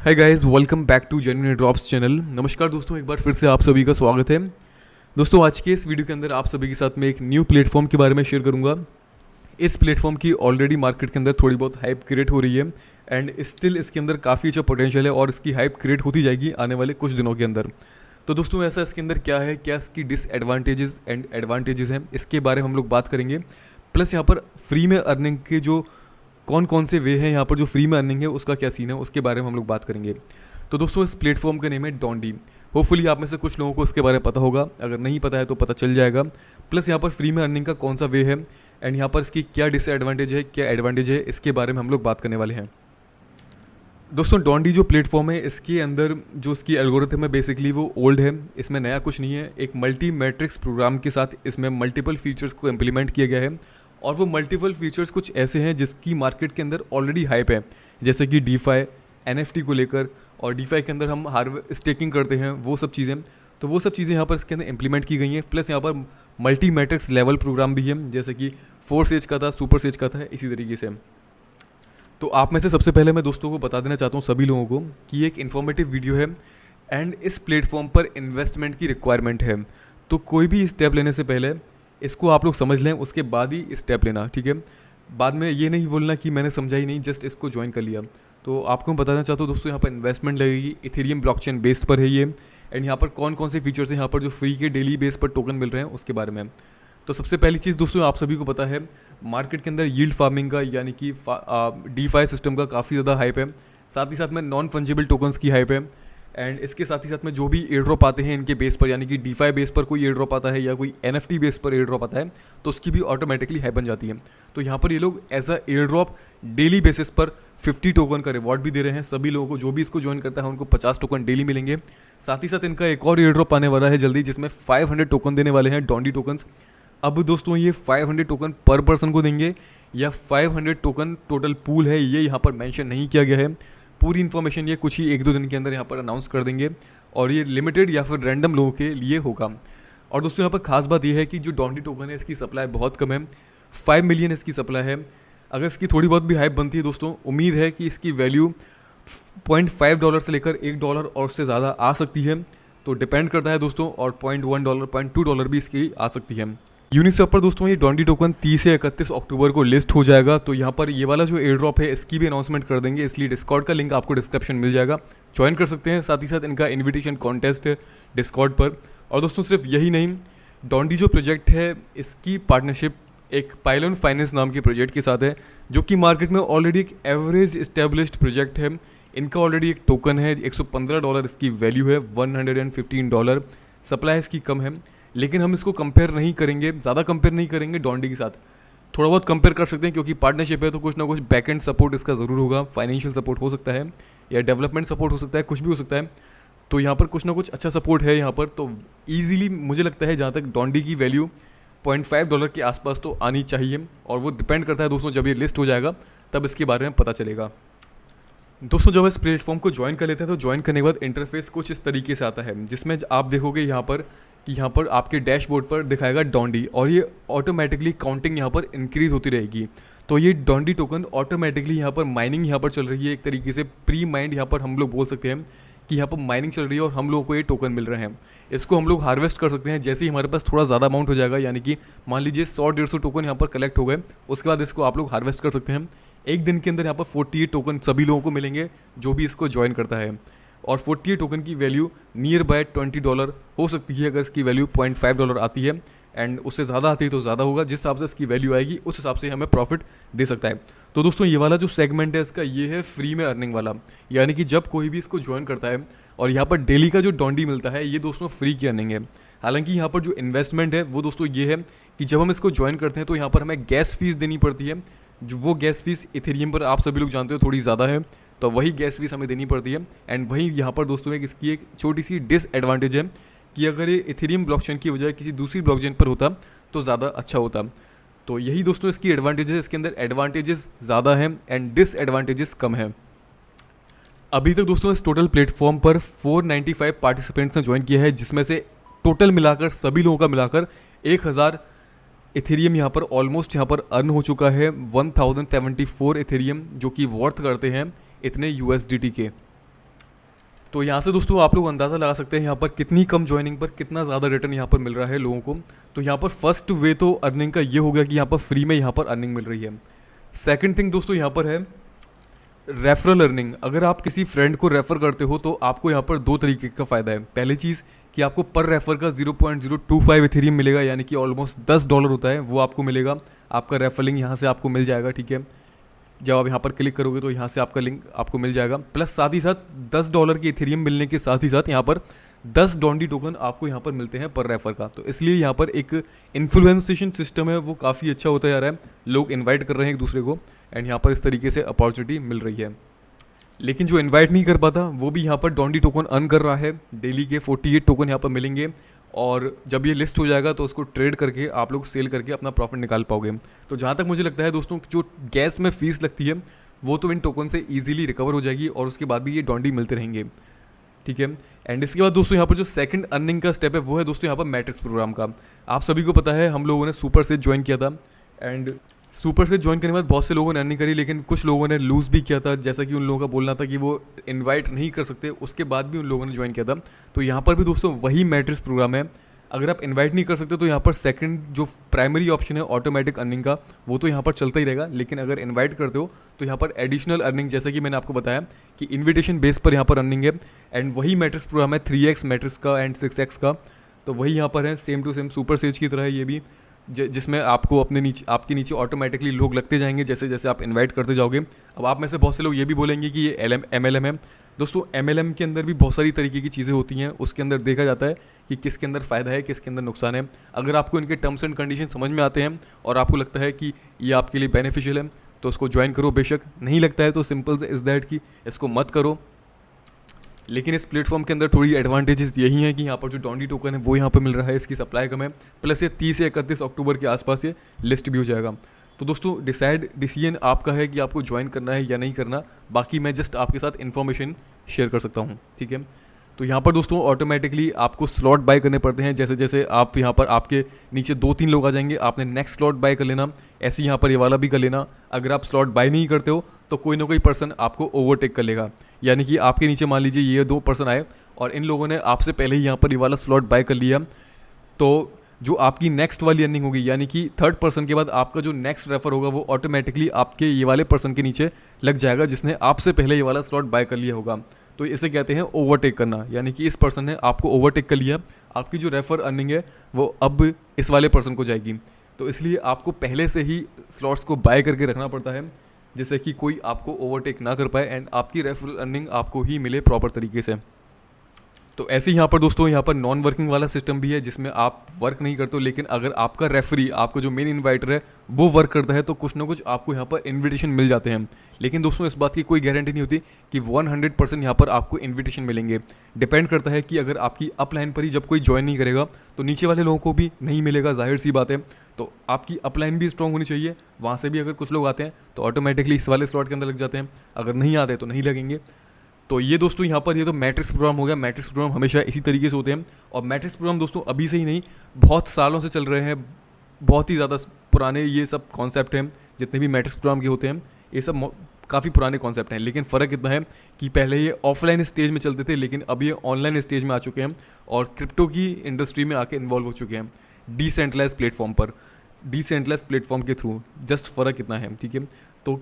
Hi guys, welcome back to Genuine Drops channel. नमस्कार दोस्तों, एक बार फिर से आप सभी का स्वागत है। दोस्तों, आज के इस वीडियो के अंदर आप सभी के साथ मैं एक न्यू प्लेटफॉर्म के बारे में शेयर करूंगा। इस प्लेटफॉर्म की ऑलरेडी मार्केट के अंदर थोड़ी बहुत हाइप क्रिएट हो रही है एंड स्टिल इसके अंदर काफ़ी अच्छा पोटेंशियल है और इसकी हाइप क्रिएट होती जाएगी आने वाले कुछ दिनों के अंदर। तो दोस्तों, ऐसा इसके अंदर क्या है, क्या इसकी डिसएडवांटेजेस एंड एडवांटेजेस हैं, इसके बारे में हम लोग बात करेंगे। प्लस यहाँ पर फ्री में अर्निंग के जो कौन कौन से वे हैं, यहाँ पर जो फ्री में अर्निंग है उसका क्या सीन है, उसके बारे में हम लोग बात करेंगे। तो दोस्तों, इस प्लेटफॉर्म का नेम है डोंडी। होपफुली आप में से कुछ लोगों को इसके बारे में पता होगा, अगर नहीं पता है तो पता चल जाएगा। प्लस यहाँ पर फ्री में अर्निंग का कौन सा वे है एंड यहाँ पर इसकी क्या डिसएडवांटेज है, क्या एडवांटेज है, इसके बारे में हम लोग बात करने वाले हैं। दोस्तों, डोंडी जो प्लेटफॉर्म है, इसके अंदर जो इसकी एल्गोरिथम है बेसिकली वो ओल्ड है, इसमें नया कुछ नहीं है। एक मल्टी मैट्रिक्स प्रोग्राम के साथ इसमें मल्टीपल फीचर्स को इम्प्लीमेंट किया गया है और वो मल्टीपल फीचर्स कुछ ऐसे हैं जिसकी मार्केट के अंदर ऑलरेडी हाइप है, जैसे कि डीफाई, एनएफटी को लेकर, और डीफाई के अंदर हम स्टेकिंग करते हैं, वो सब चीज़ें। तो वो सब चीज़ें यहाँ पर इसके अंदर इम्प्लीमेंट की गई हैं। प्लस यहाँ पर मल्टी मैट्रिक्स लेवल प्रोग्राम भी है, जैसे कि 4 सेज का था, सुपर सेज का था, इसी तरीके से। तो आप में से सबसे पहले मैं दोस्तों को बता देना चाहता हूँ सभी लोगों को कि एक इन्फॉर्मेटिव वीडियो है एंड इस प्लेटफॉर्म पर इन्वेस्टमेंट की रिक्वायरमेंट है। तो कोई भी स्टेप लेने से पहले इसको आप लोग समझ लें, उसके बाद ही स्टेप लेना, ठीक है। बाद में ये नहीं बोलना कि मैंने समझा ही नहीं, जस्ट इसको ज्वाइन कर लिया। तो आपको मैं बताना चाहता हूँ दोस्तों, यहाँ पर इन्वेस्टमेंट लगेगी, इथेरियम ब्लॉकचेन बेस पर है ये। एंड यहाँ पर कौन कौन से फीचर्स हैं यहाँ पर जो फ्री के डेली बेस पर टोकन मिल रहे हैं उसके बारे में। तो सबसे पहली चीज़ दोस्तों, आप सभी को पता है मार्केट के अंदर यील्ड फार्मिंग का यानी कि डीफाई सिस्टम का काफ़ी ज़्यादा हाइप है। साथ ही साथ में नॉन फंजिबल टोकन्स की हाइप है एंड इसके साथ ही साथ में जो भी एयर ड्रॉप आते हैं इनके बेस पर, यानी कि डीफाई बेस पर कोई एयर ड्रॉप आता है या कोई एनएफटी बेस पर एयर ड्रॉप आता है तो उसकी भी ऑटोमेटिकली हाइप बन जाती है। तो यहाँ पर ये लोग as a air drop daily basis पर 50 टोकन का रिवॉर्ड भी दे रहे हैं सभी लोगों को। जो भी इसको ज्वाइन करता है उनको 50 टोकन डेली मिलेंगे। साथ ही साथ इनका एक और एयर ड्रॉप आने वाला है जल्दी, जिसमें 500 टोकन देने वाले हैं, डोंडी टोकन्स। अब दोस्तों, ये 500 टोकन पर पर्सन को देंगे या 500 टोकन टोटल पूल है, ये यहाँ पर मेंशन नहीं किया गया है। पूरी इन्फॉर्मेशन ये कुछ ही 1-2 दिन के अंदर यहाँ पर अनाउंस कर देंगे और ये लिमिटेड या फिर रैंडम लोगों के लिए होगा। और दोस्तों, यहाँ पर खास बात यह है कि जो डोंडी टोकन है इसकी सप्लाई बहुत कम है, 5 मिलियन इसकी सप्लाई है। अगर इसकी थोड़ी बहुत भी हाइप बनती है दोस्तों, उम्मीद है कि इसकी वैल्यू $0.5 से लेकर $1 और उससे ज़्यादा आ सकती है। तो डिपेंड करता है दोस्तों, और $0.1, $0.2 भी इसकी आ सकती है। यूनिस्वैप पर दोस्तों ये डोंडी टोकन 30 से 31 अक्टूबर को लिस्ट हो जाएगा। तो यहाँ पर ये वाला जो एयर ड्रॉप है इसकी भी अनाउंसमेंट कर देंगे, इसलिए डिस्कॉर्ड का लिंक आपको डिस्क्रिप्शन मिल जाएगा, ज्वाइन कर सकते हैं। साथ ही साथ इनका इन्विटेशन कॉन्टेस्ट है डिस्कॉर्ड पर। और दोस्तों, सिर्फ यही नहीं, डोंडी जो प्रोजेक्ट है इसकी पार्टनरशिप एक पाइलोन फाइनेंस नाम के प्रोजेक्ट के साथ है, जो कि मार्केट में ऑलरेडी एक एवरेज इस्टेब्लिश्ड प्रोजेक्ट है। इनका ऑलरेडी एक टोकन है, $115 इसकी वैल्यू है, $115। सप्लाई इसकी कम है, लेकिन हम इसको कंपेयर नहीं करेंगे, ज़्यादा कंपेयर नहीं करेंगे डोंडी के साथ। थोड़ा बहुत कंपेयर कर सकते हैं क्योंकि पार्टनरशिप है, तो कुछ ना कुछ बैक एंड सपोर्ट इसका ज़रूर होगा। फाइनेंशियल सपोर्ट हो सकता है या डेवलपमेंट सपोर्ट हो सकता है, कुछ भी हो सकता है। तो यहाँ पर कुछ ना कुछ अच्छा सपोर्ट है यहाँ पर। तो ईजिली मुझे लगता है जहाँ तक डोंडी की वैल्यू $0.5 के आसपास तो आनी चाहिए, और वो डिपेंड करता है दोस्तों, जब ये लिस्ट हो जाएगा तब इसके बारे में पता चलेगा। दोस्तों, जब इस प्लेटफॉर्म को ज्वाइन कर लेते हैं तो ज्वाइन करने के बाद इंटरफेस कुछ इस तरीके से आता है, जिसमें आप देखोगे यहाँ पर कि यहाँ पर आपके डैशबोर्ड पर दिखाएगा डोंडी, और ये ऑटोमेटिकली काउंटिंग यहाँ पर इंक्रीज होती रहेगी। तो ये डोंडी टोकन ऑटोमेटिकली यहाँ पर माइनिंग यहाँ पर चल रही है, एक तरीके से प्री माइंड यहाँ पर हम लोग बोल सकते हैं कि यहाँ पर माइनिंग चल रही है और हम लोगों को ये टोकन मिल रहे हैं। इसको हम लोग हार्वेस्ट कर सकते हैं जैसे ही हमारे पास थोड़ा ज़्यादा अमाउंट हो जाएगा, यानी कि मान लीजिए 100-150 टोकन यहाँ पर कलेक्ट हो गए, उसके बाद इसको आप लोग हार्वेस्ट कर सकते हैं। एक दिन के अंदर यहाँ पर 48 टोकन सभी लोगों को मिलेंगे जो भी इसको ज्वाइन करता है, और 48 टोकन की वैल्यू नियर बाय $20 हो सकती है अगर इसकी वैल्यू $0.5 आती है, एंड उससे ज़्यादा आती है तो ज़्यादा होगा। जिस हिसाब से इसकी वैल्यू आएगी उस हिसाब से हमें प्रॉफिट दे सकता है। तो दोस्तों, ये वाला जो सेगमेंट है इसका, ये है फ्री में अर्निंग वाला, यानी कि जब कोई भी इसको ज्वाइन करता है और यहाँ पर डेली का जो डोंडी मिलता है ये दोस्तों फ्री की अर्निंग है। हालांकि यहाँ पर जो इन्वेस्टमेंट है वो दोस्तों ये है कि जब हम इसको ज्वाइन करते हैं तो यहाँ पर हमें गैस फीस देनी पड़ती है। जो वो गैस फीस इथेरियम पर आप सभी लोग जानते हो थोड़ी ज़्यादा है, तो वही गैस फीस हमें देनी पड़ती है। एंड वही यहाँ पर दोस्तों इसकी एक छोटी सी डिसएडवांटेज है कि अगर ये इथेरियम ब्लॉकचेन की बजाय किसी दूसरी ब्लॉकचेन पर होता तो ज़्यादा अच्छा होता। तो यही दोस्तों इसकी एडवांटेज है, इसके अंदर एडवांटेजेस ज़्यादा हैं एंड डिसएडवांटेजेस कम हैं। अभी तक दोस्तों इस टोटल प्लेटफॉर्म पर 495 पार्टिसिपेंट्स ने ज्वाइन किया है, जिसमें से टोटल मिलाकर सभी लोगों का मिलाकर 1000 इथेरियम यहाँ पर ऑलमोस्ट यहाँ पर अर्न हो चुका है। 1074 इथेरियम जो कि वर्थ करते हैं इतने USDT के। तो यहाँ से दोस्तों आप लोग अंदाज़ा लगा सकते हैं यहाँ पर कितनी कम ज्वाइनिंग पर कितना ज़्यादा रिटर्न यहाँ पर मिल रहा है लोगों को। तो यहाँ पर फर्स्ट वे तो अर्निंग का ये हो गया कि यहाँ पर फ्री में यहाँ पर अर्निंग मिल रही है। सेकंड थिंग दोस्तों यहाँ पर है रेफरल अर्निंग। अगर आप किसी फ्रेंड को रेफ़र करते हो तो आपको यहाँ पर दो तरीके का फ़ायदा है। पहली चीज़ कि आपको पर रेफ़र का 0.025 इथेरियम मिलेगा, यानी कि ऑलमोस्ट $10 होता है, वो आपको मिलेगा। आपका रेफरलिंग यहाँ से आपको मिल जाएगा, ठीक है। जब आप यहाँ पर क्लिक करोगे तो यहाँ से आपका लिंक आपको मिल जाएगा। प्लस साथ ही साथ $10 की इथेरियम मिलने के साथ ही साथ यहाँ पर 10 डोंडी टोकन आपको यहाँ पर मिलते हैं पर रेफर का। तो इसलिए यहाँ पर एक इन्फ्लुएंसेशन सिस्टम है वो काफ़ी अच्छा होता जा रहा है। लोग इन्वाइट कर रहे हैं एक दूसरे को एंड यहाँ पर इस तरीके से अपॉर्चुनिटी मिल रही है। लेकिन जो इन्वाइट नहीं कर पाता वो भी यहाँ पर डोंडी टोकन अर्न कर रहा है। डेली के 48 टोकन यहाँ पर मिलेंगे और जब ये लिस्ट हो जाएगा तो उसको ट्रेड करके आप लोग सेल करके अपना प्रॉफिट निकाल पाओगे। तो जहाँ तक मुझे लगता है दोस्तों, जो गैस में फीस लगती है वो तो इन टोकन से इजीली रिकवर हो जाएगी और उसके बाद भी ये डोंडी मिलते रहेंगे, ठीक है। एंड इसके बाद दोस्तों यहाँ पर जो सेकंड अर्निंग का स्टेप है वो है दोस्तों यहाँ पर मैट्रिक्स प्रोग्राम का। आप सभी को पता है हम लोगों ने सुपर से ज्वाइन किया था एंड सुपर से ज्वाइन करने के बाद बहुत से लोगों ने अर्निंग करी, लेकिन कुछ लोगों ने लूज़ भी किया था। जैसा कि उन लोगों का बोलना था कि वो इनवाइट नहीं कर सकते, उसके बाद भी उन लोगों ने ज्वाइन किया था। तो यहाँ पर भी दोस्तों वही मैट्रिक्स प्रोग्राम है। अगर आप इनवाइट नहीं कर सकते तो यहाँ पर सेकंड जो प्राइमरी ऑप्शन है ऑटोमेटिक अर्निंग का वो तो यहाँ पर चलता ही रहेगा। लेकिन अगर इनवाइट करते हो तो यहाँ पर एडिशनल अर्निंग, जैसे कि मैंने आपको बताया कि इन्विटेशन बेस पर यहाँ पर अर्निंग है। एंड वही मैट्रिक्स प्रोग्राम है 3x मैट्रिक्स का एंड 6x का। तो वही यहाँ पर है, same to same super sage की तरह है ये भी, जिसमें आपको आपके नीचे ऑटोमेटिकली लोग लगते जाएंगे जैसे जैसे आप इनवाइट करते जाओगे। अब आप में से बहुत से लोग ये भी बोलेंगे कि ये MLM है। दोस्तों MLM के अंदर भी बहुत सारी तरीके की चीज़ें होती हैं। उसके अंदर देखा जाता है कि किसके अंदर फ़ायदा है, किसके अंदर नुकसान है। अगर आपको इनके टर्म्स एंड कंडीशन समझ में आते हैं और आपको लगता है कि ये आपके लिए बेनिफिशियल है तो उसको ज्वाइन करो बेशक। नहीं लगता है तो सिंपल इज़ दैट कि इसको मत करो। लेकिन इस प्लेटफॉर्म के अंदर थोड़ी एडवांटेजेस यही हैं कि यहाँ पर जो डोंडी टोकन है वो यहाँ पर मिल रहा है, इसकी सप्लाई कम है, प्लस ये 30 से 31 अक्टूबर के आसपास ये लिस्ट भी हो जाएगा। तो दोस्तों डिसीजन आपका है कि आपको ज्वाइन करना है या नहीं करना। बाकी मैं जस्ट आपके साथ इन्फॉर्मेशन शेयर कर सकता हूँ, ठीक है। तो यहाँ पर दोस्तों ऑटोमेटिकली आपको स्लॉट बाय करने पड़ते हैं। जैसे जैसे आप यहाँ पर आपके नीचे 2-3 लोग आ जाएंगे, आपने नेक्स्ट स्लॉट बाय कर लेना। ऐसे यहाँ पर ये वाला भी कर लेना। अगर आप स्लॉट बाय नहीं करते हो तो कोई ना कोई पर्सन आपको ओवरटेक कर लेगा। यानी कि आपके नीचे मान लीजिए ये 2 पर्सन आए और इन लोगों ने आपसे पहले ही यहाँ पर ये वाला स्लॉट बाय कर लिया, तो जो आपकी नेक्स्ट वाली अर्निंग होगी, यानी कि थर्ड पर्सन के बाद आपका जो नेक्स्ट रेफर होगा वो ऑटोमेटिकली आपके ये वाले पर्सन के नीचे लग जाएगा जिसने आपसे पहले ये वाला स्लॉट बाय कर लिया होगा। तो इसे कहते हैं ओवरटेक करना। यानी कि इस पर्सन ने आपको ओवरटेक कर लिया, आपकी जो रेफर अर्निंग है वो अब इस वाले पर्सन को जाएगी। तो इसलिए आपको पहले से ही स्लॉट्स को बाय करके रखना पड़ता है जिससे कि कोई आपको ओवरटेक ना कर पाए एंड आपकी रेफरल अर्निंग आपको ही मिले प्रॉपर तरीके से। तो ऐसे ही यहाँ पर दोस्तों यहाँ पर नॉन वर्किंग वाला सिस्टम भी है जिसमें आप वर्क नहीं करते हो, लेकिन अगर आपका रेफरी, आपका जो मेन इन्वाइटर है वो वर्क करता है तो कुछ ना कुछ आपको यहाँ पर इन्विटेशन मिल जाते हैं। लेकिन दोस्तों इस बात की कोई गारंटी नहीं होती कि 100% यहाँ पर आपको इन्विटेशन मिलेंगे। डिपेंड करता है कि अगर आपकी अपलाइन पर ही जब कोई ज्वाइन नहीं करेगा तो नीचे वाले लोगों को भी नहीं मिलेगा, जाहिर सी बात है। तो आपकी अपलाइन भी स्ट्रॉन्ग होनी चाहिए, वहाँ से भी अगर कुछ लोग आते हैं तो ऑटोमेटिकली इस वाले स्लॉट के अंदर लग जाते हैं, अगर नहीं आते तो नहीं लगेंगे। तो ये दोस्तों यहाँ पर ये तो मैट्रिक्स प्रोग्राम हो गया। मैट्रिक्स प्रोग्राम हमेशा इसी तरीके से होते हैं और मैट्रिक्स प्रोग्राम दोस्तों अभी से ही नहीं, बहुत सालों से चल रहे हैं। बहुत ही ज़्यादा पुराने ये सब कॉन्सेप्ट हैं, जितने भी मैट्रिक्स प्रोग्राम के होते हैं ये सब काफ़ी पुराने कॉन्सेप्ट हैं। लेकिन फ़र्क इतना है कि पहले ये ऑफलाइन स्टेज में चलते थे, लेकिन अब ये ऑनलाइन स्टेज में आ चुके हैं और क्रिप्टो की इंडस्ट्री में आके इन्वॉल्व हो चुके हैं डिसेंट्रलाइज प्लेटफॉर्म पर, डिसेंट्रलाइज प्लेटफॉर्म के थ्रू। जस्ट फ़र्क इतना है, ठीक है। तो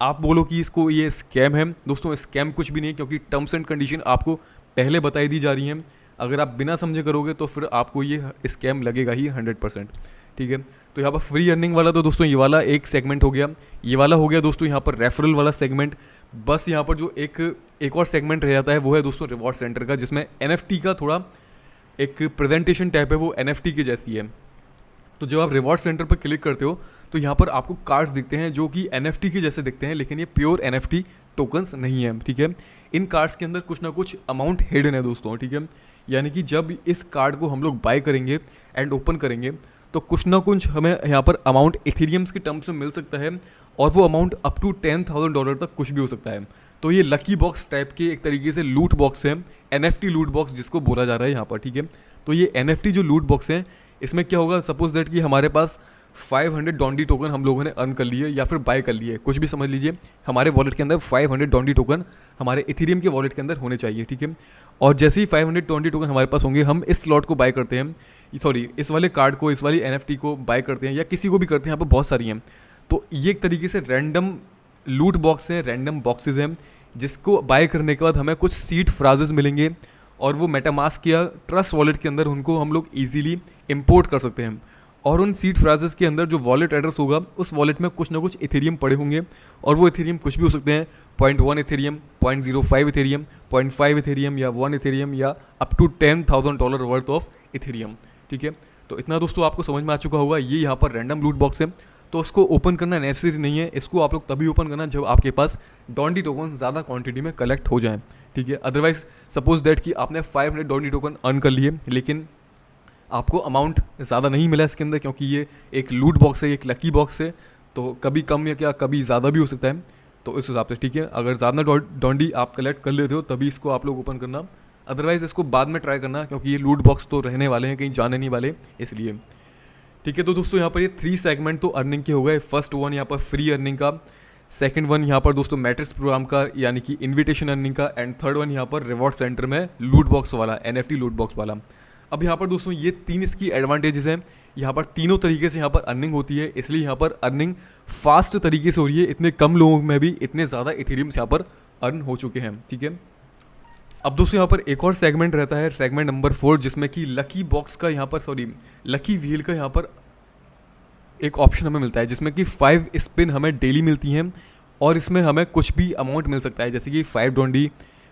आप बोलो कि इसको ये स्कैम है, दोस्तों स्कैम कुछ भी नहीं है, क्योंकि टर्म्स एंड कंडीशन आपको पहले बताई दी जा रही हैं। अगर आप बिना समझे करोगे तो फिर आपको ये स्कैम लगेगा ही 100%, ठीक है। तो यहाँ पर फ्री अर्निंग वाला तो दोस्तों ये वाला एक सेगमेंट हो गया। ये वाला हो गया दोस्तों यहाँ पर रेफरल वाला सेगमेंट। बस यहाँ पर जो एक और सेगमेंट रह जाता है वो है दोस्तों रिवॉर्ड सेंटर का, जिसमें NFT का थोड़ा एक प्रेजेंटेशन टाइप है, वो NFT की जैसी है। तो जब आप रिवॉर्ड सेंटर पर क्लिक करते हो तो यहाँ पर आपको कार्ड्स दिखते हैं जो कि NFT के जैसे दिखते हैं, लेकिन ये प्योर NFT टोकन्स नहीं है, ठीक है। इन कार्ड्स के अंदर कुछ ना कुछ अमाउंट हिडन है दोस्तों, ठीक है। यानी कि जब इस कार्ड को हम लोग बाय करेंगे एंड ओपन करेंगे तो कुछ ना कुछ हमें यहाँ पर अमाउंट इथेरियम्स के टर्म्स में मिल सकता है और वो अमाउंट अप टू $10,000 तक कुछ भी हो सकता है। तो ये लकी बॉक्स टाइप के एक तरीके से लूट बॉक्स है, NFT लूट बॉक्स जिसको बोला जा रहा है यहाँ पर, ठीक है। तो ये NFT जो लूट बॉक्स है इसमें क्या होगा, सपोज दैट कि हमारे पास 500 डोंडी टोकन हम लोगों ने अर्न कर लिए या फिर बाय कर लिए, कुछ भी समझ लीजिए। हमारे वॉलेट के अंदर 500 डोंडी टोकन हमारे इथेरियम के वॉलेट के अंदर होने चाहिए, ठीक है। और जैसे ही 500 डोंडी टोकन हमारे पास होंगे, हम इस स्लॉट को बाय करते हैं, सॉरी इस वाले कार्ड को, इस वाली NFT को बाय करते हैं, या किसी को भी करते हैं, यहाँ पर बहुत सारी हैं। तो ये एक तरीके से रैंडम लूट बॉक्स हैं, रैंडम बॉक्सेज हैं, जिसको बाय करने के बाद हमें कुछ सीड फ्राजेस मिलेंगे और वो मेटामास्क या ट्रस्ट वॉलेट के अंदर उनको हम लोग ईजिली इम्पोर्ट कर सकते हैं। और उन सीड फ्राजेस के अंदर जो वॉलेट एड्रेस होगा, उस वॉलेट में कुछ ना कुछ इथेरियम पड़े होंगे, और वो इथेरियम कुछ भी हो सकते हैं, 0.1 इथेरियम, 0.05 इथेरियम, 0.5 इथेरियम, या 1 इथेरियम, या up to $10,000 worth of Ethereum, ठीक है। तो इतना दोस्तों आपको समझ में आ चुका होगा, ये यहाँ पर रैंडम लूट बॉक्स है, तो उसको ओपन करना नेसेसरी नहीं है। इसको आप लोग तभी ओपन करना जब आपके पास डोंडी टोकन ज़्यादा क्वांटिटी में कलेक्ट हो जाएं, ठीक है। अदरवाइज सपोज दैट कि आपने 500 डोंडी टोकन अर्न कर लिए, लेकिन आपको अमाउंट ज़्यादा नहीं मिला इसके अंदर, क्योंकि ये एक लूट बॉक्स है, एक लकी बॉक्स है, तो कभी कम या क्या कभी ज़्यादा भी हो सकता है। तो इस हिसाब से ठीक है, अगर ज़्यादा डोंडी आप कलेक्ट कर लेते हो तभी इसको आप लोग ओपन करना, अदरवाइज़ इसको बाद में ट्राई करना, क्योंकि ये लूट बॉक्स तो रहने वाले हैं, कहीं जाने नहीं वाले, इसलिए ठीक है। तो दोस्तों यहाँ पर ये 3 सेगमेंट तो अर्निंग के हो गए। फर्स्ट वन यहाँ पर फ्री अर्निंग का, सेकंड वन यहाँ पर दोस्तों मैट्रिक्स प्रोग्राम का यानी कि इनविटेशन अर्निंग का, एंड थर्ड वन यहाँ पर रिवॉर्ड सेंटर में लूट बॉक्स वाला, NFT लूट बॉक्स वाला। अब यहाँ पर दोस्तों ये 3 इसकी एडवांटेजेस हैं, यहाँ पर तीनों तरीके से यहाँ पर अर्निंग होती है, इसलिए यहाँ पर अर्निंग फास्ट तरीके से हो रही है। इतने कम लोगों में भी इतने ज़्यादा इथेरियम्स यहाँ पर अर्न हो चुके हैं, ठीक है। अब दोस्तों यहाँ पर एक और सेगमेंट रहता है, सेगमेंट नंबर 4, जिसमें कि लकी बॉक्स का यहाँ पर, सॉरी लकी व्हील का यहाँ पर एक ऑप्शन हमें मिलता है, जिसमें कि 5 स्पिन हमें डेली मिलती हैं, और इसमें हमें कुछ भी अमाउंट मिल सकता है, जैसे कि 5 डोंडी,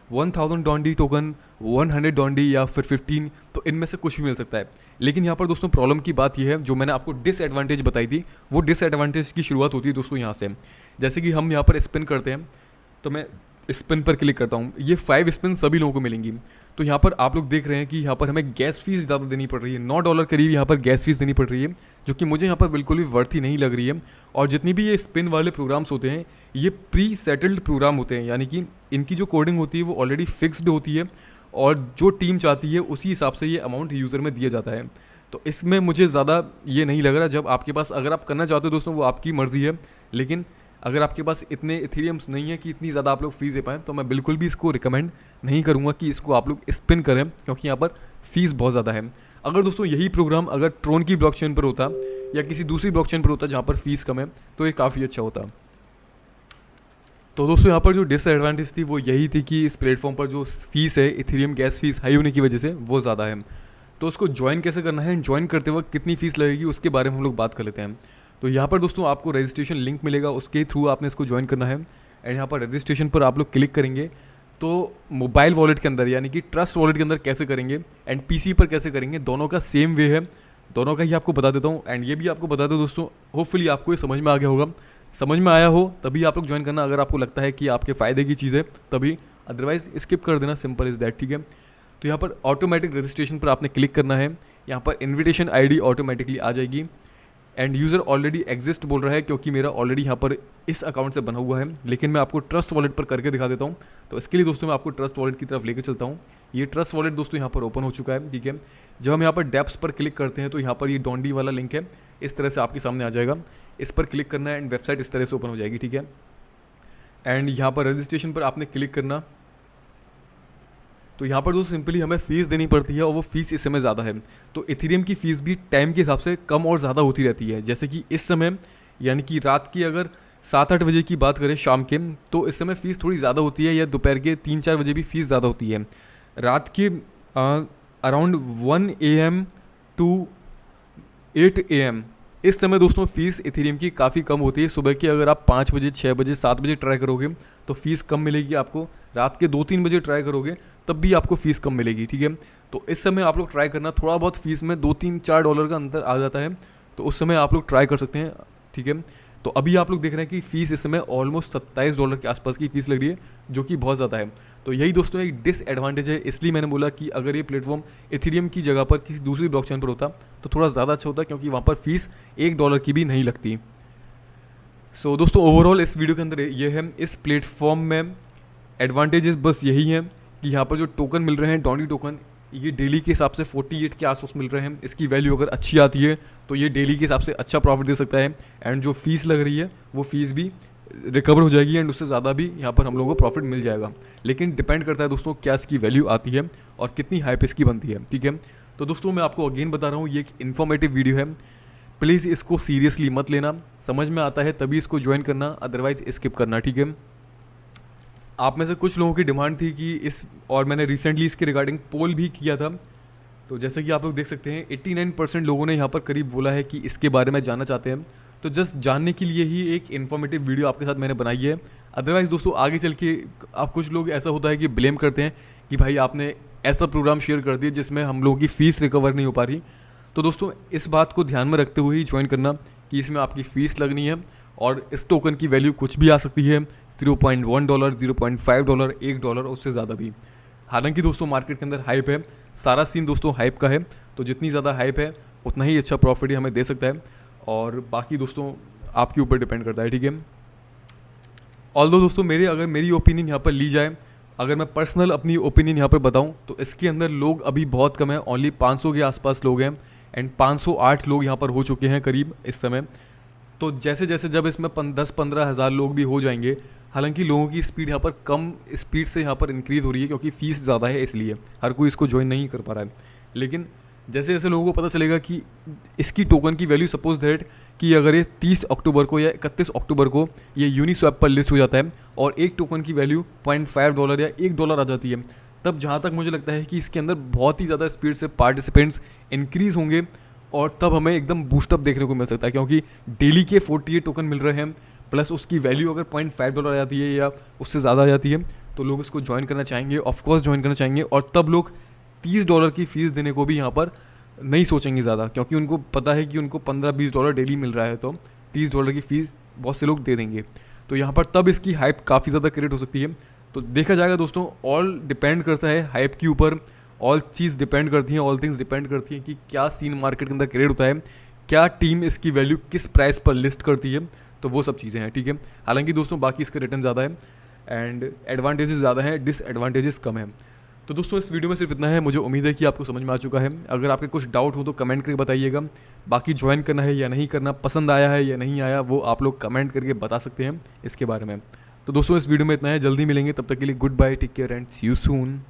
1000 डोंडी टोकन, 100 डोंडी, या फिर 15, तो इनमें से कुछ भी मिल सकता है। लेकिन यहाँ पर दोस्तों प्रॉब्लम की बात यह है, जो मैंने आपको डिसएडवांटेज बताई थी, वो डिसएडवांटेज की शुरुआत होती है दोस्तों यहाँ से। जैसे कि हम यहाँ पर स्पिन करते हैं, तो मैं स्पिन पर क्लिक करता हूँ, ये 5 स्पिन सभी लोगों को मिलेंगी। तो यहाँ पर आप लोग देख रहे हैं कि यहाँ पर हमें गैस फीस ज़्यादा देनी पड़ रही है, $9 करीब यहाँ पर गैस फीस देनी पड़ रही है, जो कि मुझे यहाँ पर बिल्कुल भी वर्थ ही नहीं लग रही है। और जितनी भी ये स्पिन वाले प्रोग्राम्स होते हैं, ये प्री सेटल्ड प्रोग्राम होते हैं, यानी कि इनकी जो कोडिंग होती है वो ऑलरेडी फिक्स्ड होती है, और जो टीम चाहती है उसी हिसाब से ये अमाउंट यूज़र में दिया जाता है। तो इसमें मुझे ज़्यादा ये नहीं लग रहा। जब आपके पास, अगर आप करना चाहते हो दोस्तों, वो आपकी मर्ज़ी है, लेकिन अगर आपके पास इतने इथेरियम्स नहीं है कि इतनी ज़्यादा आप लोग फीस दे पाएँ, तो मैं बिल्कुल भी इसको रिकमेंड नहीं करूँगा कि इसको आप लोग स्पिन करें, क्योंकि यहाँ पर फीस बहुत ज़्यादा है। अगर दोस्तों यही प्रोग्राम अगर ट्रोन की ब्लॉकचेन पर होता या किसी दूसरी ब्लॉकचेन पर होता जहाँ पर फीस कम है, तो ये काफ़ी अच्छा होता। तो दोस्तों यहाँ पर जो डिसएडवांटेज थी वो यही थी कि इस प्लेटफॉर्म पर जो फीस है, इथेरियम गैस फीस हाई होने की वजह से वो ज़्यादा है। तो उसको ज्वाइन कैसे करना है, ज्वाइन करते वक्त कितनी फ़ीस लगेगी, उसके बारे में हम लोग बात कर लेते हैं। तो यहाँ पर दोस्तों आपको रजिस्ट्रेशन लिंक मिलेगा, उसके थ्रू आपने इसको ज्वाइन करना है। एंड यहाँ पर रजिस्ट्रेशन पर आप लोग क्लिक करेंगे, तो मोबाइल वॉलेट के अंदर यानी कि ट्रस्ट वॉलेट के अंदर कैसे करेंगे एंड पीसी पर कैसे करेंगे, दोनों का सेम वे है, दोनों का ही आपको बता देता हूँ। एंड ये भी आपको बता दो दोस्तों, होपफुली आपको ये समझ में आ गया होगा। समझ में आया हो तभी आप लोग ज्वाइन करना, अगर आपको लगता है कि आपके फ़ायदे की चीज़ है तभी, अदरवाइज स्किप कर देना, सिंपल इज़ दैट, ठीक है। तो यहाँ पर ऑटोमेटिक रजिस्ट्रेशन पर आपने क्लिक करना है, यहाँ पर इन्विटेशन ID ऑटोमेटिकली आ जाएगी। एंड यूज़र ऑलरेडी एग्जिस्ट बोल रहा है, क्योंकि मेरा ऑलरेडी यहाँ पर इस अकाउंट से बना हुआ है, लेकिन मैं आपको ट्रस्ट वॉलेट पर करके दिखा देता हूँ। तो इसके लिए दोस्तों मैं आपको ट्रस्ट वॉलेट की तरफ लेकर चलता हूँ। ये ट्रस्ट वॉलेट दोस्तों यहाँ पर ओपन हो चुका है, ठीक है। जब हम यहाँ पर डेप्स पर क्लिक करते हैं, तो यहाँ पर ये डोंडी वाला लिंक है, इस तरह से आपके सामने आ जाएगा, इस पर क्लिक करना है एंड वेबसाइट इस तरह से ओपन हो जाएगी, ठीक है। एंड यहाँ पर रजिस्ट्रेशन पर आपने क्लिक करना, तो यहाँ पर दोस्तों सिंपली हमें फ़ीस देनी पड़ती है, और वो फीस इस समय ज़्यादा है। तो इथेरियम की फ़ीस भी टाइम के हिसाब से कम और ज़्यादा होती रहती है। जैसे कि इस समय यानी कि रात की अगर 7-8 बजे की बात करें शाम के, तो इस समय फ़ीस थोड़ी ज़्यादा होती है, या दोपहर के 3-4 बजे भी फ़ीस ज़्यादा होती है। रात के अराउंड 1 AM टू 8 AM इस समय दोस्तों फ़ीस इथेरियम की काफ़ी कम होती है। सुबह की अगर आप 5 बजे, 6 बजे, 7 बजे ट्राई करोगे तो फ़ीस कम मिलेगी आपको। रात के 2-3 बजे ट्राई करोगे तब भी आपको फ़ीस कम मिलेगी, ठीक है। तो इस समय आप लोग ट्राई करना, थोड़ा बहुत फ़ीस में $2-3-4 का अंतर आ जाता है, तो उस समय आप लोग ट्राई कर सकते हैं, ठीक है। तो अभी आप लोग देख रहे हैं कि फ़ीस इस समय ऑलमोस्ट $27 के आसपास की फ़ीस लग रही है, जो कि बहुत ज़्यादा है। तो यही दोस्तों एक डिसएडवांटेज है, इसलिए मैंने बोला कि अगर ये प्लेटफॉर्म इथेरियम की जगह पर किसी दूसरी ब्लॉकचेन पर होता तो थोड़ा ज़्यादा अच्छा होता, क्योंकि वहाँ पर फ़ीस $1 की भी नहीं लगती। सो दोस्तों ओवरऑल इस वीडियो के अंदर ये है, इस प्लेटफॉर्म में एडवांटेजेस बस यही हैं कि यहाँ पर जो टोकन मिल रहे हैं, डोंडी टोकन, ये डेली के हिसाब से 48 के आसपास मिल रहे हैं। इसकी वैल्यू अगर अच्छी आती है तो ये डेली के हिसाब से अच्छा प्रॉफिट दे सकता है, एंड जो फीस लग रही है वो फीस भी रिकवर हो जाएगी, एंड उससे ज़्यादा भी यहाँ पर हम लोगों को प्रॉफिट मिल जाएगा। लेकिन डिपेंड करता है दोस्तों क्या इसकी वैल्यू आती है और कितनी हाइप इसकी बनती है, ठीक है। तो दोस्तों मैं आपको अगेन बता रहा हूँ, ये एक इन्फॉर्मेटिव वीडियो है, प्लीज़ इसको सीरियसली मत लेना। समझ में आता है तभी इसको ज्वाइन करना, अदरवाइज स्किप करना, ठीक है। आप में से कुछ लोगों की डिमांड थी कि और मैंने रिसेंटली इसके रिगार्डिंग पोल भी किया था। तो जैसे कि आप लोग देख सकते हैं 89% लोगों ने यहाँ पर करीब बोला है कि इसके बारे में जानना चाहते हैं। तो जस्ट जानने के लिए ही एक इन्फॉर्मेटिव वीडियो आपके साथ मैंने बनाई है। अदरवाइज़ दोस्तों आगे चल के आप कुछ लोग ऐसा होता है कि ब्लेम करते हैं कि भाई आपने ऐसा प्रोग्राम शेयर कर दिया जिसमें हम लोगों की फ़ीस रिकवर नहीं हो पा रही। तो दोस्तों इस बात को ध्यान में रखते हुए ही ज्वाइन करना कि इसमें आपकी फ़ीस लगनी है और इस टोकन की वैल्यू कुछ भी आ सकती है, $0.1, $0.5, $1, उससे ज़्यादा भी। हालांकि दोस्तों मार्केट के अंदर हाइप है, सारा सीन दोस्तों हाइप का है, तो जितनी ज़्यादा हाइप है उतना ही अच्छा प्रॉफिट हमें दे सकता है, और बाकी दोस्तों आपके ऊपर डिपेंड करता है, ठीक है। ऑल्दो दोस्तों अगर मेरी ओपिनियन यहाँ पर ली जाए, अगर मैं पर्सनल अपनी ओपिनियन यहाँ पर बताऊँ तो इसके अंदर लोग अभी बहुत कम है, ओनली 500 के आसपास लोग हैं, एंड 508 लोग यहाँ पर हो चुके हैं करीब इस समय। तो जैसे जैसे जब इसमें 10-15 हज़ार लोग भी हो जाएंगे, हालांकि लोगों की स्पीड यहाँ पर कम स्पीड से यहाँ पर इंक्रीज़ हो रही है क्योंकि फ़ीस ज़्यादा है, इसलिए हर कोई इसको ज्वाइन नहीं कर पा रहा है। लेकिन जैसे जैसे लोगों को पता चलेगा कि इसकी टोकन की वैल्यू सपोज दैट कि अगर ये 30 अक्टूबर को या 31 अक्टूबर को ये यूनिस्वैप पर लिस्ट हो जाता है और एक टोकन की वैल्यू $0.5 या $1 आ जाती है, तब जहाँ तक मुझे लगता है कि इसके अंदर बहुत ही ज़्यादा स्पीड से पार्टिसिपेंट्स इंक्रीज़ होंगे और तब हमें एकदम बूस्टअप देखने को मिल सकता है, क्योंकि डेली के 48 टोकन मिल रहे हैं, प्लस उसकी वैल्यू अगर $0.5 आ जाती है या उससे ज़्यादा आ जाती है तो लोग इसको ज्वाइन करना चाहेंगे, ऑफकोर्स ज्वाइन करना चाहेंगे, और तब लोग $30 की फ़ीस देने को भी यहाँ पर नहीं सोचेंगे ज़्यादा, क्योंकि उनको पता है कि उनको $15-20 डेली मिल रहा है, तो $30 की फ़ीस बहुत से लोग दे देंगे। तो यहाँ पर तब इसकी हाइप काफ़ी ज़्यादा क्रिएट हो सकती है। तो देखा जाएगा दोस्तों, ऑल डिपेंड करता है हाइप के ऊपर, ऑल चीज़ डिपेंड करती हैं, ऑल थिंग्स डिपेंड करती हैं कि क्या सीन मार्केट के अंदर क्रिएट होता है, क्या टीम इसकी वैल्यू किस प्राइस पर लिस्ट करती है, तो वो सब चीज़ें हैं, ठीक है। हालांकि दोस्तों बाकी इसके रिटर्न ज़्यादा है एंड एडवांटेजेस ज़्यादा हैं, डिसएडवांटेजेस कम है। तो दोस्तों इस वीडियो में सिर्फ इतना है, मुझे उम्मीद है कि आपको समझ में आ चुका है। अगर आपके कुछ डाउट हो तो कमेंट करके बताइएगा। बाकी ज्वाइन करना है या नहीं करना, पसंद आया है या नहीं आया, वो आप लोग कमेंट करके बता सकते हैं इसके बारे में। तो दोस्तों इस वीडियो में इतना है, जल्दी मिलेंगे, तब तक के लिए goodbye, take care and see you soon.